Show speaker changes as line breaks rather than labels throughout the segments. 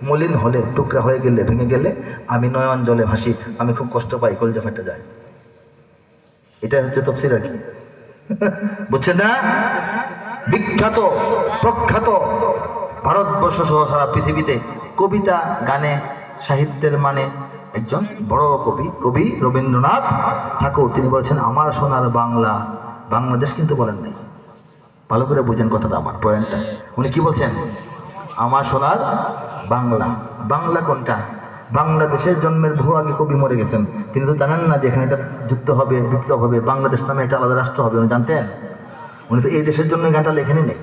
মলিন হলে, টুকরা হয়ে গেলে, ভেঙে গেলে আমি নয়ন জলে ভাসি, আমি খুব কষ্ট পাই, কলজা ফেটে যায়। এটা হচ্ছে তফসির আর কি, বুঝছেন না? বিখ্যাত প্রখ্যাত ভারতবর্ষ সহ সারা পৃথিবীতে কবিতা গানে সাহিত্যের মানে একজন বড় কবি রবীন্দ্রনাথ ঠাকুর, তিনি বলেছেন আমার সোনার বাংলা। বাংলাদেশ কিন্তু বলেন নাই, ভালো করে বুঝেন কথাটা, আমার পয়েন্টটা। উনি কি বলছেন? আমার সোনার বাংলা। বাংলা কোনটা? বাংলাদেশের জন্মের বহু আগে কবি মরে গেছেন, তিনি তো জানেন না যে এখানে একটা যুদ্ধ হবে, বিপ্লব হবে, বাংলাদেশ নামে একটা আলাদা রাষ্ট্র হবে। উনি জানতেন? উনি তো এই দেশের জন্য গানটা লেখেনি নেই,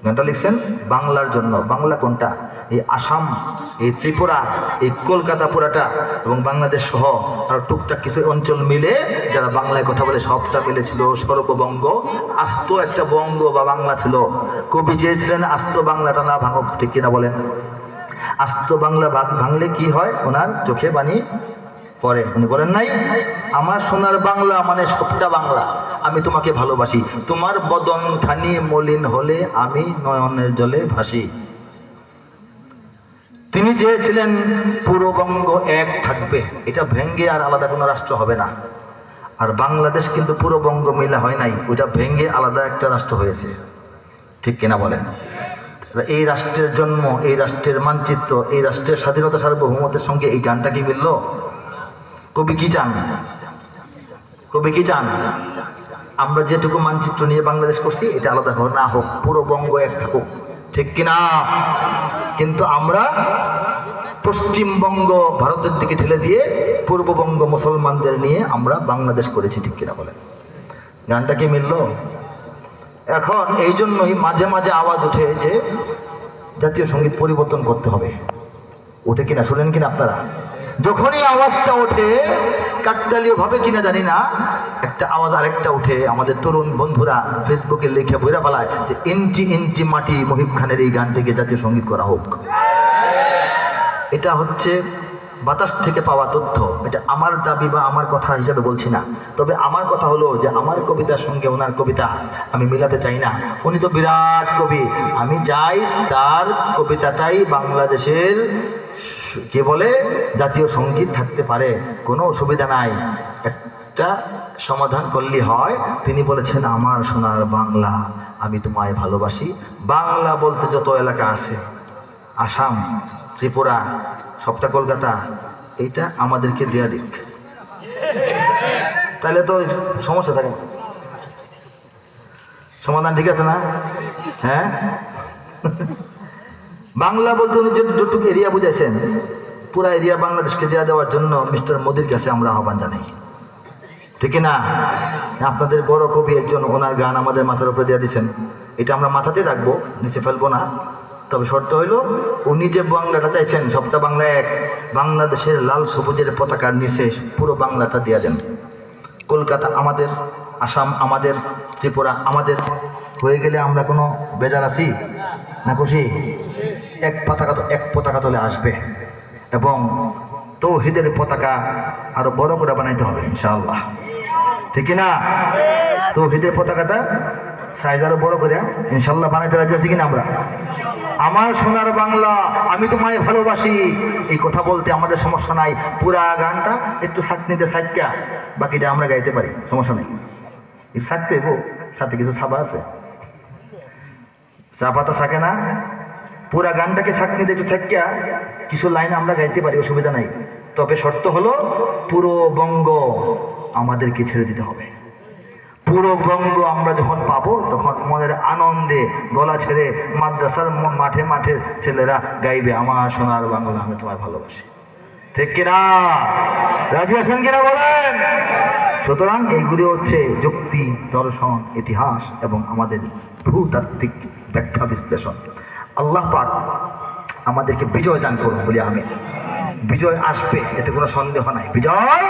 গানটা লিখছেন বাংলার জন্য। বাংলা কোনটা? এই আসাম, এই ত্রিপুরা, এই কলকাতা পুরাটা এবং বাংলাদেশ সহ আর টুকটাক কিছু অঞ্চল মিলে যারা বাংলায় কথা বলে সবটা মিলেছিল সর্ববঙ্গ, আস্ত একটা বঙ্গ বা বাংলা ছিল। কবি চেয়েছিলেন আস্ত বাংলাটা না ভাঙুক, ঠিক কিনা বলেন? আস্ত বাংলা ভাঙলে কি হয়? ওনার চোখে বাণী পরে। উনি বলেন নাই আমার সোনার বাংলা মানে সবটা বাংলা, আমি তোমাকে ভালোবাসি, তোমার বদন খানি মলিন হলে আমি নয়নের জলে ভাসি। তিনি চেয়েছিলেন পূর্ববঙ্গ এক থাকবে, এটা ভেঙ্গে আর আলাদা কোনো রাষ্ট্র হবে না। আর বাংলাদেশ কিন্তু পূর্ববঙ্গ মিলা হয় নাই, ওইটা ভেঙ্গে আলাদা একটা রাষ্ট্র হয়েছে, ঠিক কিনা বলেন? এই রাষ্ট্রের জন্ম, এই রাষ্ট্রের মানচিত্র, এই রাষ্ট্রের স্বাধীনতা সার্বভৌমত্বের সঙ্গে এই গানটা কি মিলল? কবি কি চান? কবি কি চান? আমরা যেটুকু মানচিত্র নিয়ে বাংলাদেশ করছি এটা আলাদা না হোক, পূর্ববঙ্গ এক থাকুক, ঠিক কিনা? কিন্তু আমরা পশ্চিমবঙ্গ ভারতের দিকে ঠেলে দিয়ে পূর্ববঙ্গ মুসলমানদের নিয়ে আমরা বাংলাদেশ করেছি, ঠিক কিনা বলেন? গানটা কি মিলল? এখন এই জন্যই মাঝে মাঝে আওয়াজ ওঠে যে জাতীয় সঙ্গীত পরিবর্তন করতে হবে। ওঠে কিনা শুনেন কিনা আপনারা? যখনই আওয়াজটা ওঠে, কাকতালীয় ভাবে কিনা জানি না, একটা আওয়াজ আরেকটা উঠে, আমাদের তরুণ বন্ধুরা ফেসবুকে লিখে বইরা ফেলায় যে ইঞ্চি ইঞ্চি মাটি মুহিব খানের এই গান থেকে জাতীয় সঙ্গীত করা হোক। এটা হচ্ছে বাতাস থেকে পাওয়া তথ্য, এটা আমার দাবি বা আমার কথা হিসাবে বলছি না। তবে আমার কথা হলো যে আমার কবিতার সঙ্গে ওনার কবিতা আমি মিলাতে চাই না। উনি তো বিরাট কবি, আমি চাই তার কবিতাটাই বাংলাদেশের কে বলে জাতীয় সঙ্গীত থাকতে পারে, কোনো অসুবিধা নাই, একটা সমাধান করলে হয়। তিনি বলেছেন আমার সোনার বাংলা, আমি তোমায় ভালোবাসি। বাংলা বলতে যত এলাকা আছে, আসাম, ত্রিপুরা, সবটা কলকাতা, এইটা আমাদেরকে দেয়া দিক, তাহলে তো সমস্যা থাকে না। সমাধান ঠিক আছে না? হ্যাঁ, বাংলা বলতে উনি যতটুকু এরিয়া বুঝাইছেন, পুরা এরিয়া বাংলাদেশকে দেওয়া দেওয়ার জন্য মিস্টার মোদির কাছে আমরা আহ্বান জানাই, ঠিক না? আপনাদের বড় কবি একজন, ওনার গান আমাদের মাথার উপরে দিয়ে দিচ্ছেন, এটা আমরা মাথাতে রাখবো, নিচে ফেলবো না। তবে শর্ত হইল উনি যে বাংলাটা চাইছেন সবটা বাংলা এক, বাংলাদেশের লাল সবুজের পতাকার নিচে পুরো বাংলাটা দিয়ে দেন। কলকাতা আমাদের, আসাম আমাদের, ত্রিপুরা আমাদের হয়ে গেলে আমরা কোনো বেজার আছি না? খুশি? এক পতাকা তলে আসবে এবং তৌহিদের পতাকা আরো বড় করে বানাইতে হবে ইনশাআল্লাহ, ঠিক না? তৌহিদের পতাকাটা সাইজ আরো বড় করে ইনশাআল্লাহ বানাইতে রাজি আছি কিনা আমরা? আমার সোনার বাংলা, আমি তোমায় ভালোবাসি, এই কথা বলতে আমাদের সমস্যা নাই। পুরা গানটা একটু সাকনিতে সাইকা, বাকিটা আমরা গাইতে পারি, সমস্যা নেই। সাকতে গো, সাথে কিছু ছাপা আছে, চা পাতা থাকে না, পুরা গানটাকে ছাকনিতে একটু ছাক্কা কিছু লাইন আমরা গাইতে পারি, অসুবিধা নাই। তবে শর্ত হলো পুরো বঙ্গ আমাদেরকে ছেড়ে দিতে হবে। পুরো বঙ্গ আমরা যখন পাবো তখন মনের আনন্দে গলা ছেড়ে মাদ্রাসার মাঠে মাঠে ছেলেরা গাইবে আমার সোনার বাংলা, আমি তোমায় ভালোবাসি, ঠিক কিনা? রাজি আছেন কিনা বলেন? সুতরাং এইগুলি হচ্ছে যুক্তি, দর্শন, ইতিহাস এবং আমাদের ভূতাত্ত্বিক ব্যাখ্যা বিশ্লেষণ। আল্লাহ পাক আমাদেরকে বিজয় দান করুন বলি আমি। বিজয় আসবে, এতে কোনো সন্দেহ নাই, বিজয়